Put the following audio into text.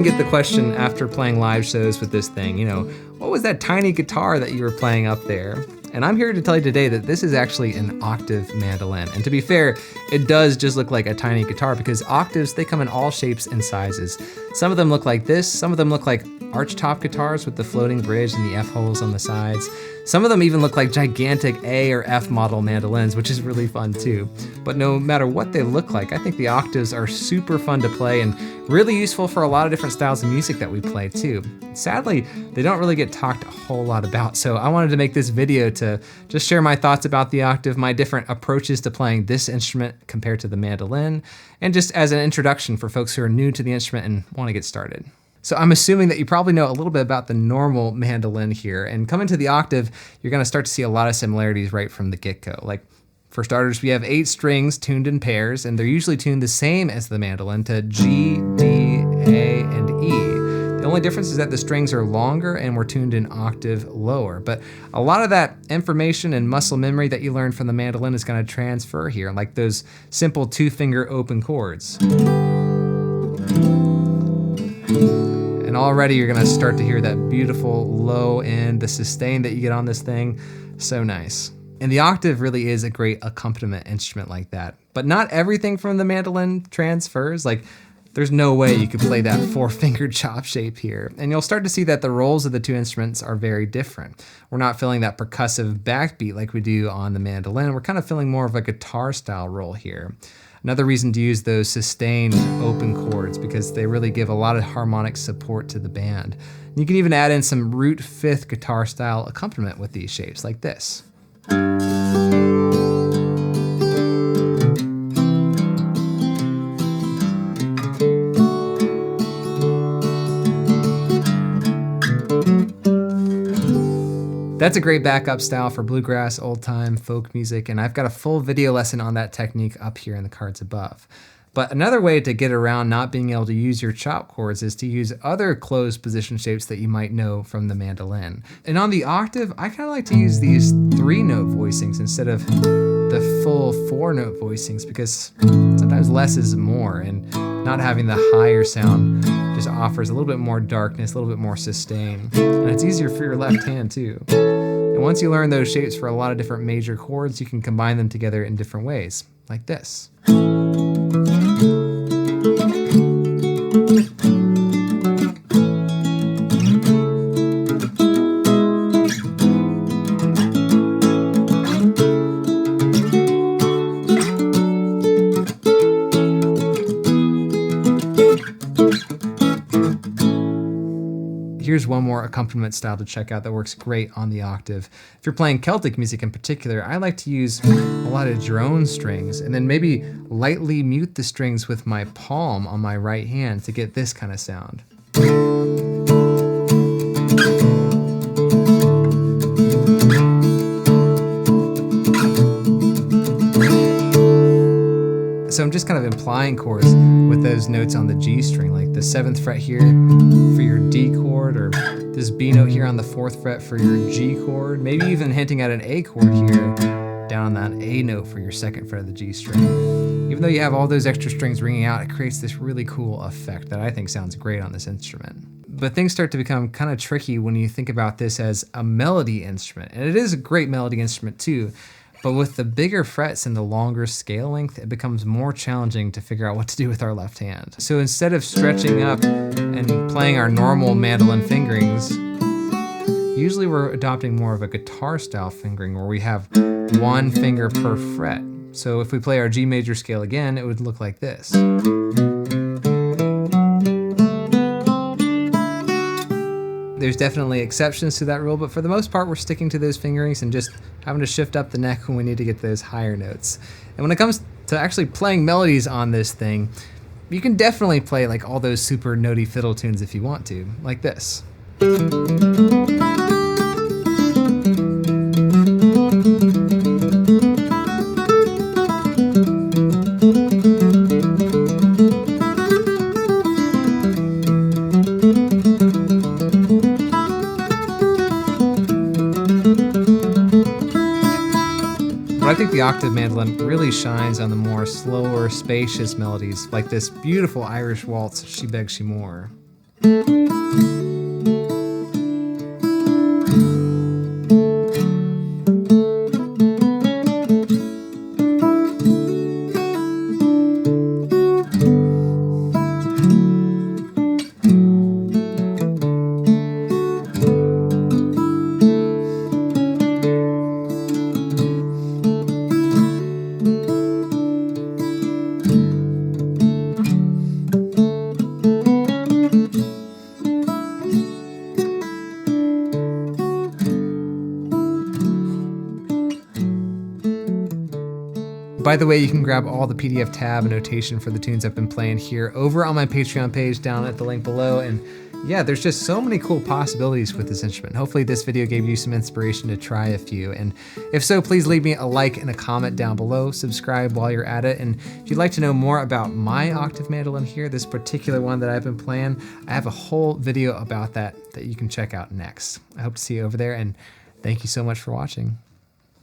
often get the question after playing live shows with this thing, you know, what was that tiny guitar that you were playing up there? And I'm here to tell you today that this is actually an octave mandolin. And to be fair, it does just look like a tiny guitar because octaves, they come in all shapes and sizes. Some of them look like this, some of them look like archtop guitars with the floating bridge and the F holes on the sides. Some of them even look like gigantic A or F model mandolins, which is really fun too. But no matter what they look like, I think the octaves are super fun to play and really useful for a lot of different styles of music that we play too. Sadly, they don't really get talked a whole lot about, so I wanted to make this video to just share my thoughts about the octave, my different approaches to playing this instrument compared to the mandolin, and just as an introduction for folks who are new to the instrument and want to get started. So I'm assuming that you probably know a little bit about the normal mandolin here, and coming to the octave, you're gonna start to see a lot of similarities right from the get-go. Like, for starters, we have 8 strings tuned in pairs, and they're usually tuned the same as the mandolin to G, D, A, and E. The only difference is that the strings are longer and we're tuned an octave lower. But a lot of that information and muscle memory that you learned from the mandolin is gonna transfer here, like those simple 2-finger open chords. And already you're gonna start to hear that beautiful low end, the sustain that you get on this thing. So nice. And the octave really is a great accompaniment instrument like that. But not everything from the mandolin transfers. Like, there's no way you could play that 4-fingered chop shape here. And you'll start to see that the roles of the two instruments are very different. We're not feeling that percussive backbeat like we do on the mandolin. We're kind of feeling more of a guitar style roll here. Another reason to use those sustained open chords because they really give a lot of harmonic support to the band. And you can even add in some root 5th guitar style accompaniment with these shapes like this. That's a great backup style for bluegrass, old-time, folk music, and I've got a full video lesson on that technique up here in the cards above. But another way to get around not being able to use your chop chords is to use other closed position shapes that you might know from the mandolin. And on the octave, I kind of like to use these 3-note voicings instead of the full 4-note voicings because sometimes less is more, and not having the higher sound just offers a little bit more darkness, a little bit more sustain. And it's easier for your left hand too. And once you learn those shapes for a lot of different major chords, you can combine them together in different ways, like this. Here's one more accompaniment style to check out that works great on the octave. If you're playing Celtic music in particular, I like to use a lot of drone strings and then maybe lightly mute the strings with my palm on my right hand to get this kind of sound. So I'm just kind of implying chords with those notes on the G string, like the 7th fret here for your D chord, or this B note here on the 4th fret for your G chord, maybe even hinting at an A chord here down on that A note for your 2nd fret of the G string. Even though you have all those extra strings ringing out, it creates this really cool effect that I think sounds great on this instrument. But things start to become kind of tricky when you think about this as a melody instrument. And it is a great melody instrument too, but with the bigger frets and the longer scale length, it becomes more challenging to figure out what to do with our left hand. So instead of stretching up and playing our normal mandolin fingerings, usually we're adopting more of a guitar style fingering where we have 1 finger per fret. So if we play our G major scale again, it would look like this. There's definitely exceptions to that rule, but for the most part, we're sticking to those fingerings and just having to shift up the neck when we need to get those higher notes. And when it comes to actually playing melodies on this thing, you can definitely play like all those super notey fiddle tunes if you want to, like this. But I think the octave mandolin really shines on the more slower, spacious melodies, like this beautiful Irish waltz, She Begs She More. By the way, you can grab all the PDF tab and notation for the tunes I've been playing here over on my Patreon page down at the link below. And yeah, there's just so many cool possibilities with this instrument. Hopefully this video gave you some inspiration to try a few. And if so, please leave me a like and a comment down below, subscribe while you're at it. And if you'd like to know more about my octave mandolin here, this particular one that I've been playing, I have a whole video about that you can check out next. I hope to see you over there, and thank you so much for watching.